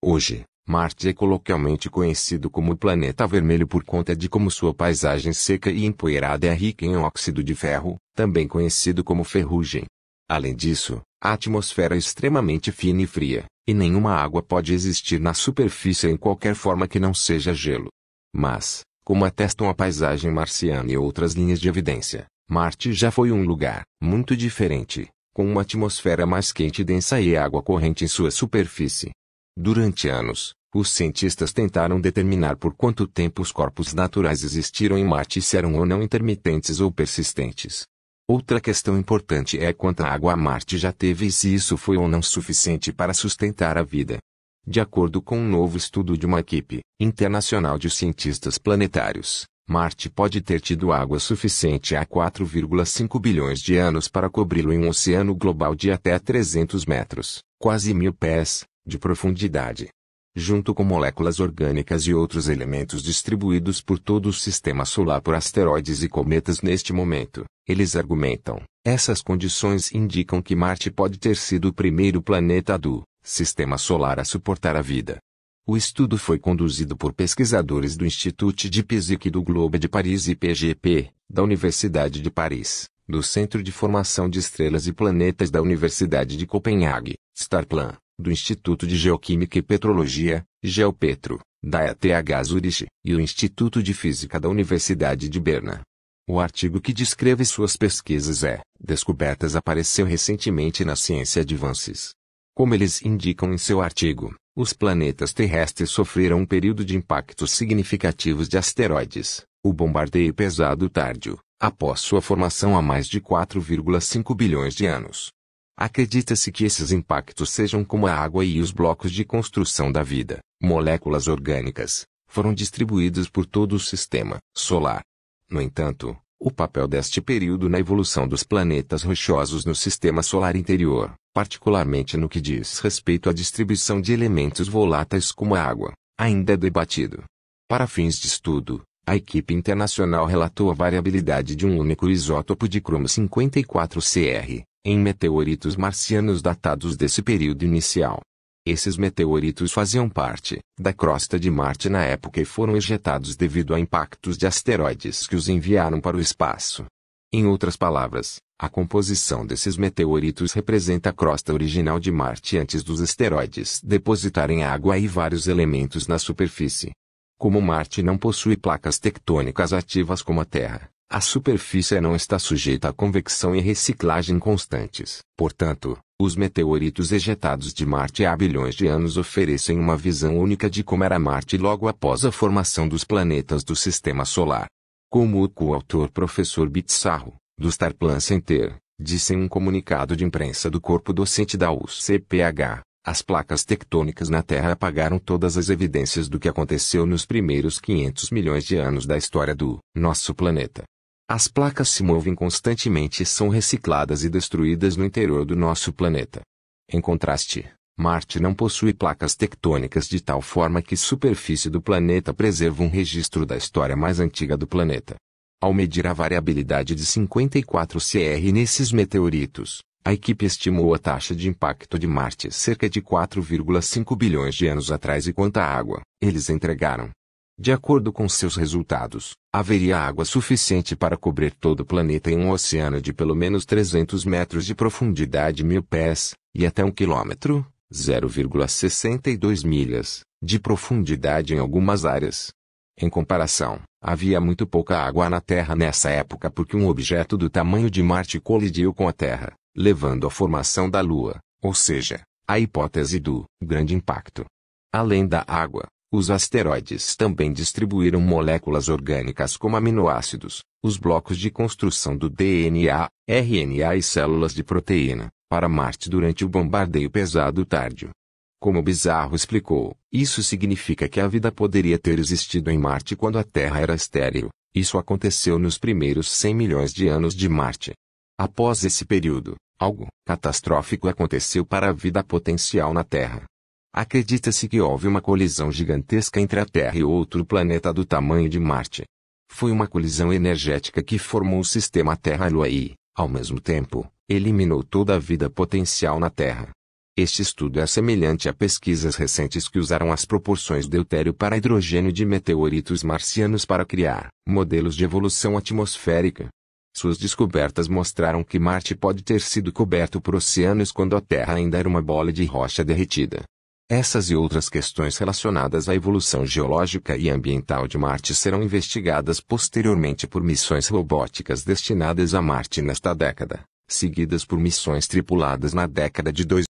Hoje, Marte é coloquialmente conhecido como o planeta vermelho por conta de como sua paisagem seca e empoeirada é rica em óxido de ferro, também conhecido como ferrugem. Além disso, a atmosfera é extremamente fina e fria, e nenhuma água pode existir na superfície em qualquer forma que não seja gelo. Mas, como atestam a paisagem marciana e outras linhas de evidência, Marte já foi um lugar muito diferente, com uma atmosfera mais quente e densa e água corrente em sua superfície. Durante anos, os cientistas tentaram determinar por quanto tempo os corpos naturais existiram em Marte e se eram ou não intermitentes ou persistentes. Outra questão importante é quanta água Marte já teve e se isso foi ou não suficiente para sustentar a vida. De acordo com um novo estudo de uma equipe internacional de cientistas planetários, Marte pode ter tido água suficiente há 4,5 bilhões de anos para cobri-lo em um oceano global de até 300 metros, quase 1.000 pés, de profundidade. Junto com moléculas orgânicas e outros elementos distribuídos por todo o sistema solar por asteroides e cometas neste momento, eles argumentam, essas condições indicam que Marte pode ter sido o primeiro planeta do sistema solar a suportar a vida. O estudo foi conduzido por pesquisadores do Institut de Physique do Globe de Paris e PGP, da Universidade de Paris, do Centro de Formação de Estrelas e Planetas da Universidade de Copenhague, Starplan, do Instituto de Geoquímica e Petrologia, Geopetro, da ETH Zurich, e o Instituto de Física da Universidade de Berna. O artigo que descreve suas pesquisas Descobertas apareceu recentemente na Science Advances. Como eles indicam em seu artigo, os planetas terrestres sofreram um período de impactos significativos de asteroides, o bombardeio pesado tardio, após sua formação há mais de 4,5 bilhões de anos. Acredita-se que esses impactos sejam como a água e os blocos de construção da vida, moléculas orgânicas, foram distribuídos por todo o sistema solar. No entanto, o papel deste período na evolução dos planetas rochosos no sistema solar interior, particularmente no que diz respeito à distribuição de elementos voláteis como a água, ainda é debatido. Para fins de estudo, a equipe internacional relatou a variabilidade de um único isótopo de cromo 54Cr, em meteoritos marcianos datados desse período inicial. Esses meteoritos faziam parte da crosta de Marte na época e foram ejetados devido a impactos de asteroides que os enviaram para o espaço. Em outras palavras, a composição desses meteoritos representa a crosta original de Marte antes dos asteroides depositarem água e vários elementos na superfície. Como Marte não possui placas tectônicas ativas como a Terra, a superfície não está sujeita a convecção e reciclagem constantes. Portanto, os meteoritos ejetados de Marte há bilhões de anos oferecem uma visão única de como era Marte logo após a formação dos planetas do Sistema Solar. Como o coautor professor Pizarro, do Starplan Center, disse em um comunicado de imprensa do corpo docente da UCPH, as placas tectônicas na Terra apagaram todas as evidências do que aconteceu nos primeiros 500 milhões de anos da história do nosso planeta. As placas se movem constantemente e são recicladas e destruídas no interior do nosso planeta. Em contraste, Marte não possui placas tectônicas de tal forma que a superfície do planeta preserva um registro da história mais antiga do planeta. Ao medir a variabilidade de 54 Cr nesses meteoritos, a equipe estimou a taxa de impacto de Marte cerca de 4,5 bilhões de anos atrás e quanta água eles entregaram. De acordo com seus resultados, haveria água suficiente para cobrir todo o planeta em um oceano de pelo menos 300 metros de profundidade 1.000 pés, e até 1 quilômetro, 0,62 milhas, de profundidade em algumas áreas. Em comparação, havia muito pouca água na Terra nessa época porque um objeto do tamanho de Marte colidiu com a Terra, levando à formação da Lua, ou seja, a hipótese do grande impacto. Além da água, os asteroides também distribuíram moléculas orgânicas como aminoácidos, os blocos de construção do DNA, RNA e células de proteína, para Marte durante o bombardeio pesado tardio. Como Pizarro explicou, isso significa que a vida poderia ter existido em Marte quando a Terra era estéril. Isso aconteceu nos primeiros 100 milhões de anos de Marte. Após esse período, algo catastrófico aconteceu para a vida potencial na Terra. Acredita-se que houve uma colisão gigantesca entre a Terra e outro planeta do tamanho de Marte. Foi uma colisão energética que formou o sistema Terra-Lua e, ao mesmo tempo, eliminou toda a vida potencial na Terra. Este estudo é semelhante a pesquisas recentes que usaram as proporções deutério para hidrogênio de meteoritos marcianos para criar modelos de evolução atmosférica. Suas descobertas mostraram que Marte pode ter sido coberto por oceanos quando a Terra ainda era uma bola de rocha derretida. Essas e outras questões relacionadas à evolução geológica e ambiental de Marte serão investigadas posteriormente por missões robóticas destinadas a Marte nesta década, seguidas por missões tripuladas na década de 2000.